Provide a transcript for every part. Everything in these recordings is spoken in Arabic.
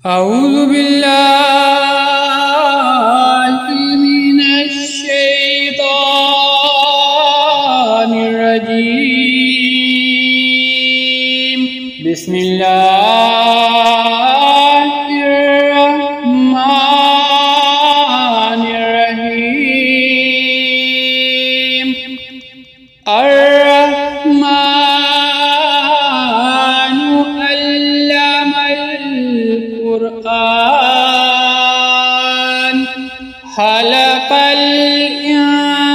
أعوذ بالله من الشيطان الرجيم. بسم الله الرحمن الرحيم. الرحمن علم القرآن خلق الإنسان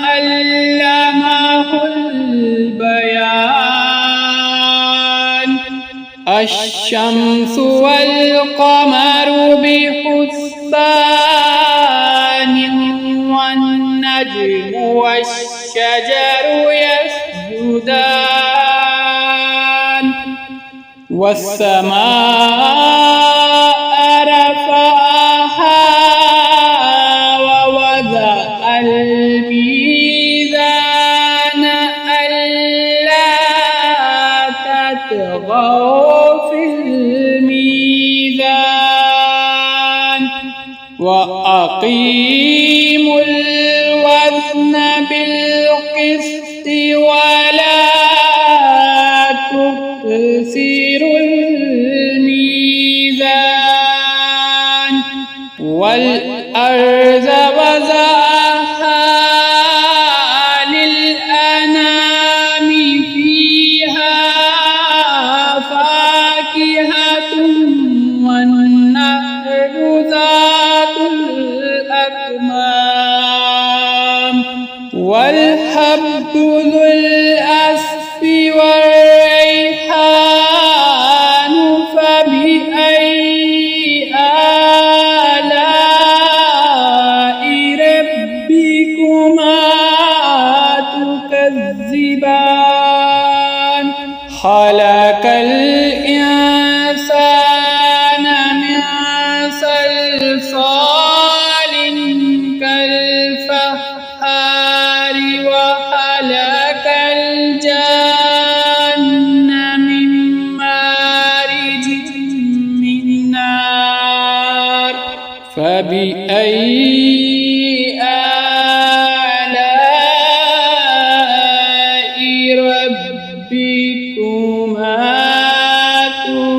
علمه البيان. الشمس والقمر بحسبان والنجم والشجر يسجدان. والسماء رفعها ووضع الميزان ألا تطغوا في الميزان وأقيموا الوزن بالقسط ولا تخسروا الميزان. والأرض وضعها للأنام فيها فاكهة والنخل ذات الأكمام والحب ذو العصف والريحان. فبأي آلاء ربكما تكذبان؟ خلق الإنسان من صلصال كالفخار وخلق الجن من مارج من نار. فبأي آلاء ربكما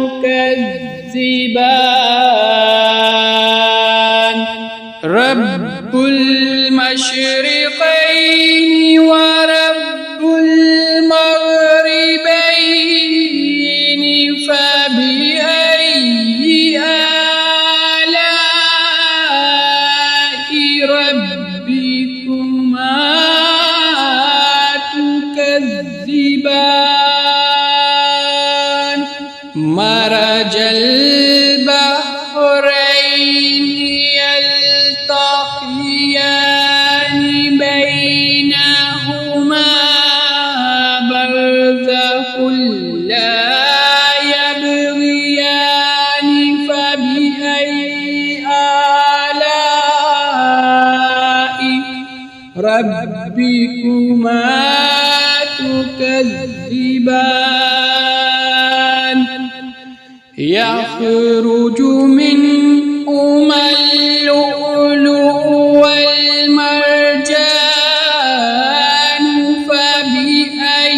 تكذبان؟ رب المشرقين ورب المغربين. فبأي آلاء ربكما تكذبان؟ مرج البحرين يلتقيان بينهما برزخ لا يبغيان. فبأي آلاء ربكما تكذبان؟ يخرج منهما اللؤلؤ والمرجان. فبأي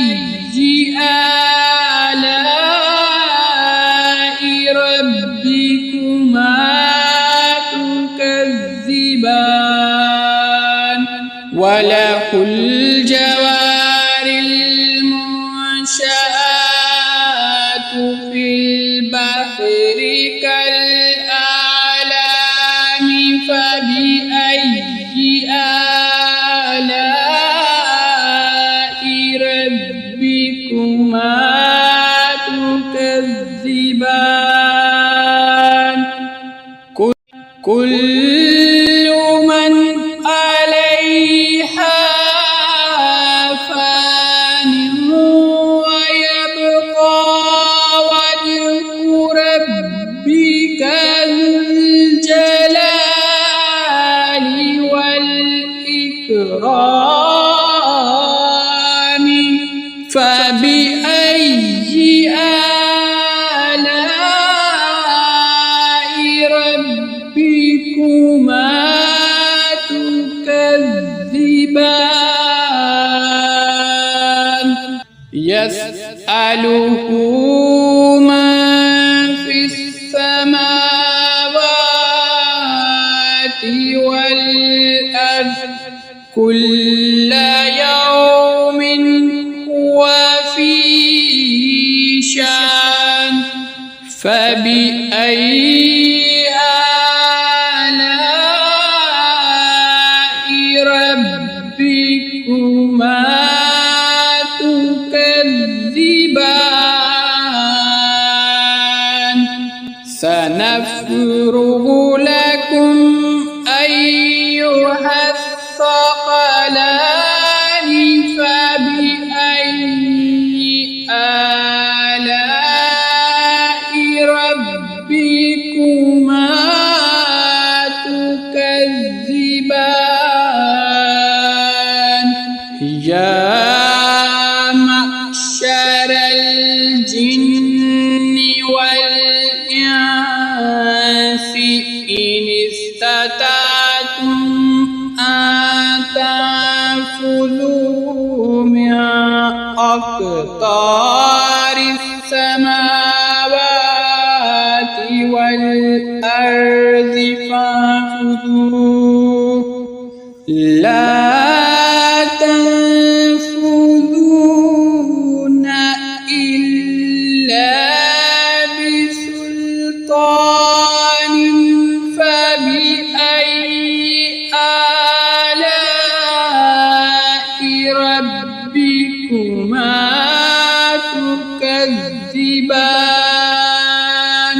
آلاء ربكما تكذبان؟ وله الجوار المنشآت في البحر كالأعلام. فبأي آلاء ربكما تكذبان؟ كل من عليها فان ويبقى وجه ربك ذو الجلال والإكرام. فبأي آلاء يسأله من في السماوات والأرض كل يوم هو في شأن فبأي آلاء ربكما تكذبان سنفرغ لكم أيها الثقلان فبأي آلاء ربكما تكذبان يا معشر الجن والإنس إن استطعتم أن تنفذوا من أقطار السماوات والأرض فانفذوا لا تنفذون إلا بسلطان فبأي آلاء ربكما تكذبان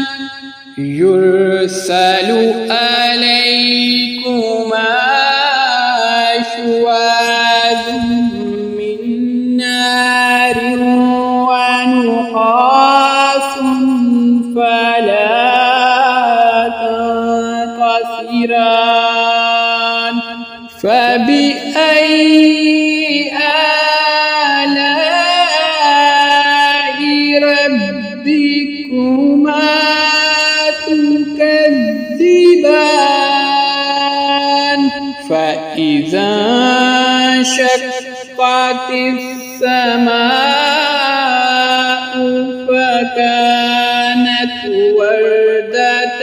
يرسل عليكما شواظ من نار ونحاس فلا تنتصران فبأي آلاء ربكما تكذبان فإذا انشقت السماء فكانت وردة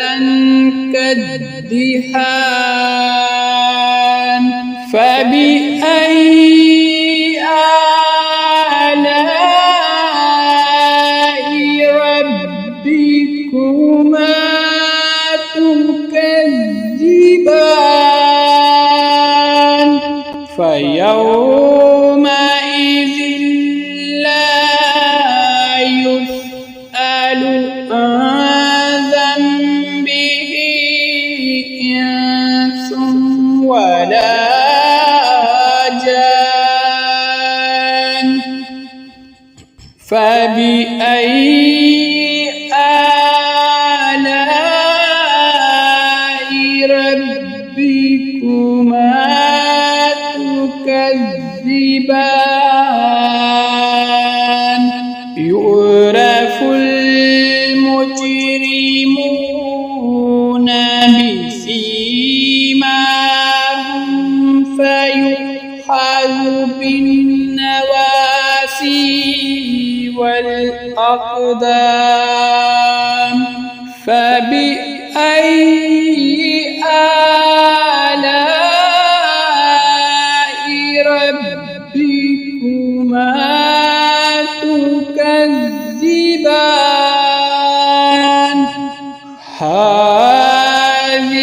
كالدهان فبأي آلاء ربكما تكذبان فيومئذ لا يسأل عن ذنبه إنس ولا جان فبأي آلاء ربكما تكذبان يعرف المجرمون بسيماهم فيؤخذ بالنواسي والأقدام فبأي آلاء ربكما تكذبان هذه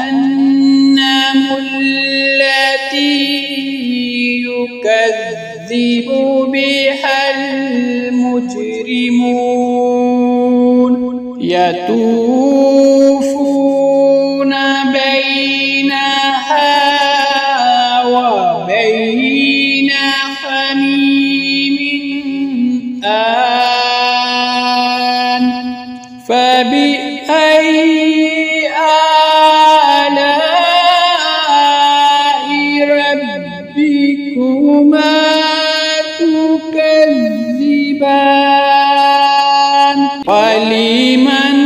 جهنم التي يكذب بها المجرمون يطوفون بينها وبين حميم آن فبأي آلاء ربكما تكذبان ولمن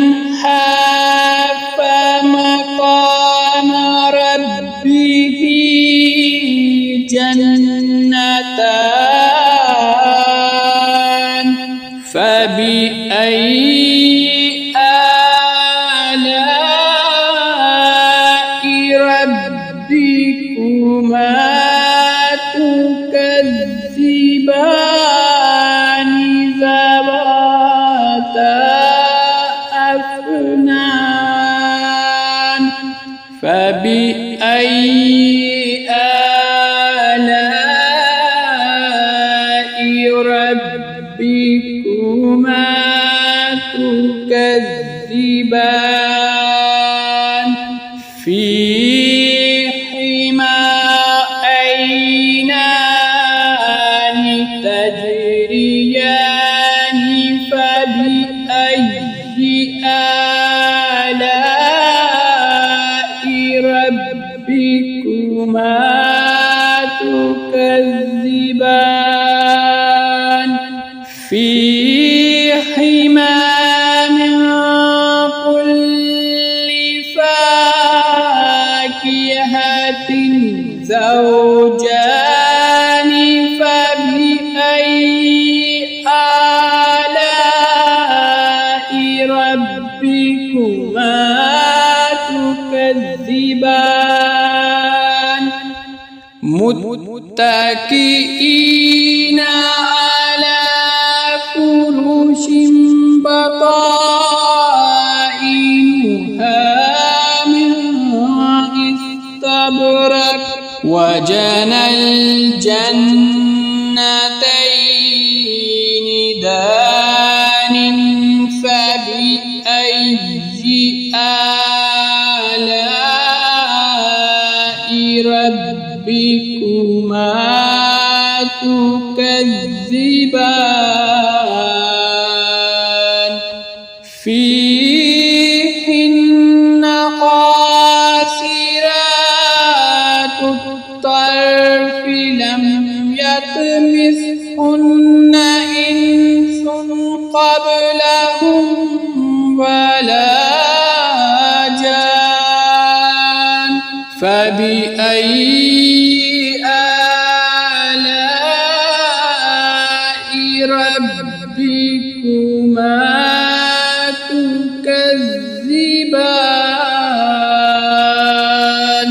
خاف مقام ربه جنتان فبأي آلاء ربكما تكذبان ذواتا أفنان فبأي آلاء ربكما تكذبان فيهما عينان تجريان فبأي آلاء ربكما تكذبان فيهما من كل فاكهة زوجان فبأي آلاء ربكما تكذبان متكئين على فرش بطائنها من استبرق وجنى الجنتين دان فبأي آلاء ربكما تكذبان فيهن قاصرات الطرف لم يطمثهن إنس قبلهم ولا جان فبأي آلاء ربكما تكذبان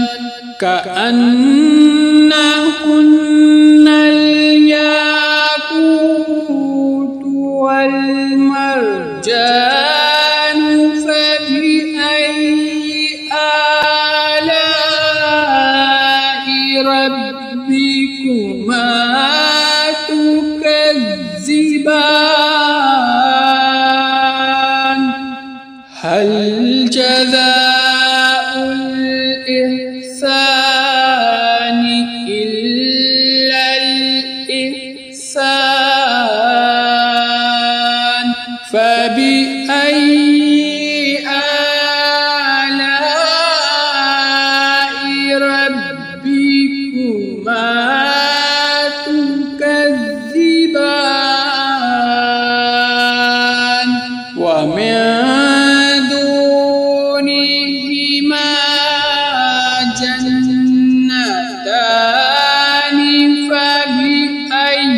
كأنهن الياقوت والمرجان فبأي آلاء ربكما تكذبان هل جزاء الإحسان إلا الإحسان فبأي آلاء ربكما تكذبان ومن دونهما جنتان فبأي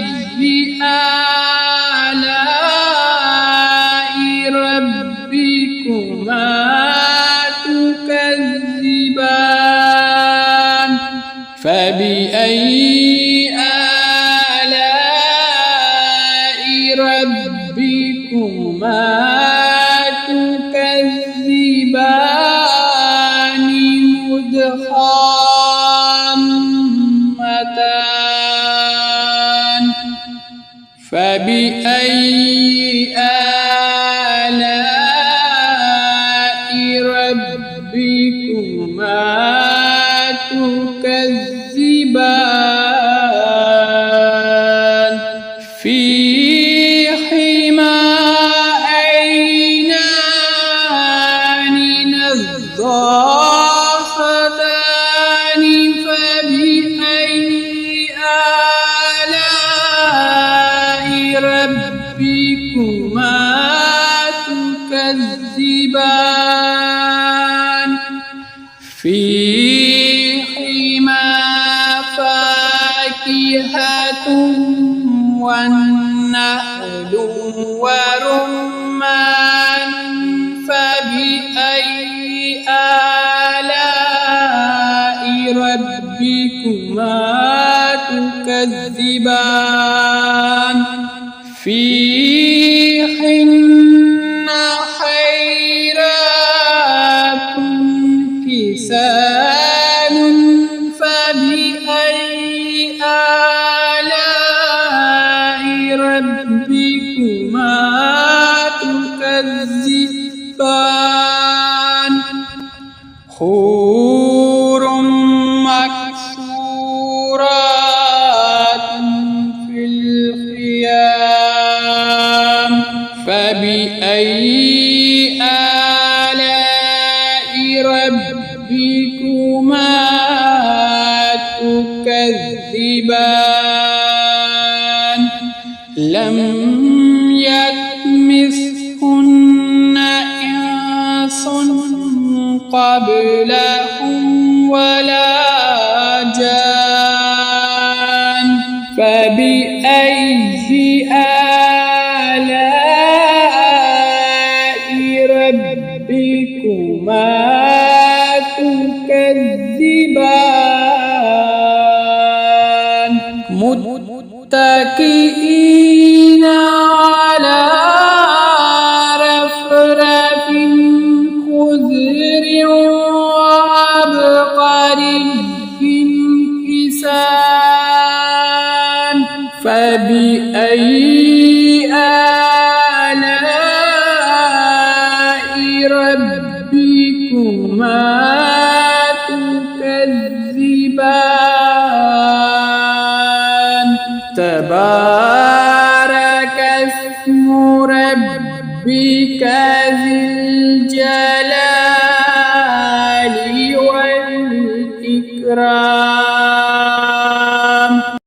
آلاء ربكما تكذبان فبأي آلاء ربكما تكذبان مدخامتان فبأي آلاء ربكما تكذبان فيهما عينان نضاختان فبأي آلاء ربكما تكذبان فيهما فاكهة والنخل ونخل ورمان فبأي آلاء ربكما تكذبان فيهن خيرات حسان فبأي آلاء ربكما تكذبان حور مقصورات في الخيام فبأي آلاء ربكما تكذبان لم يطمثهن إنس قبلهم ولا جان فبأي آلاء ربكما تكذبان متكئين على رفرف خضر وعبقري حسان فبأي آلاء ربكما تكذبان تبارك اسم ربك ذي الجلال والإكرام